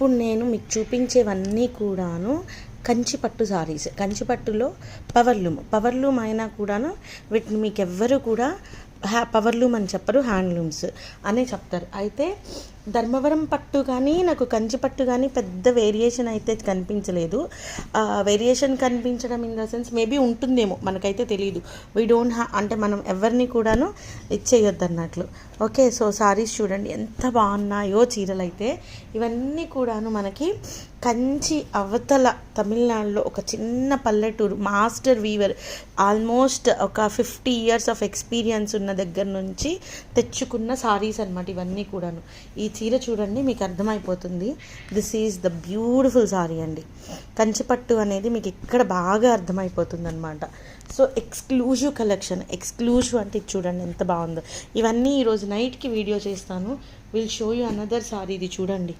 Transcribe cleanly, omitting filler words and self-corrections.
ఇప్పుడు నేను మీకు చూపించేవన్నీ కూడాను కంచిపట్టు సారీస్. కంచిపట్టులో పవర్లూమ్ అయినా కూడాను వీటిని మీకు ఎవ్వరు కూడా పవర్లూమ్ అని చెప్పరు, హ్యాండ్లూమ్స్ అనే చెప్తారు. అయితే ధర్మవరం పట్టు కానీ నాకు కంచి పట్టు కానీ పెద్ద వేరియేషన్ అయితే కనిపించలేదు. వేరియేషన్ కనిపించడం ఇన్ ద సెన్స్ మేబీ ఉంటుందేమో, మనకైతే తెలియదు. వీ డోంట్ అంటే మనం ఎవరిని కూడాను ఇచ్చేయొద్దు అన్నట్లు. ఓకే, సో సారీస్ చూడండి ఎంత బాగున్నాయో చీరలు అయితే. ఇవన్నీ కూడాను మనకి కంచి అవతల తమిళనాడులో ఒక చిన్న పల్లెటూరు మాస్టర్ వీవర్, ఆల్మోస్ట్ ఒక 50 years ఆఫ్ ఎక్స్పీరియన్స్ ఉన్న దగ్గర నుంచి తెచ్చుకున్న సారీస్ అనమాట ఇవన్నీ కూడాను. ఈ చీర చూడండి మీకు అర్థమైపోతుంది. This is the beautiful sorry అండి. కంచిపట్టు అనేది మీకు ఇక్కడ బాగా అర్థమైపోతుంది అనమాట. So exclusive collection. ఎక్స్క్లూజివ్ అంటే ఇది చూడండి ఎంత బాగుందో. ఇవన్నీ ఈరోజు నైట్కి వీడియో చేస్తాను. Will show you another sorry. ఇది చూడండి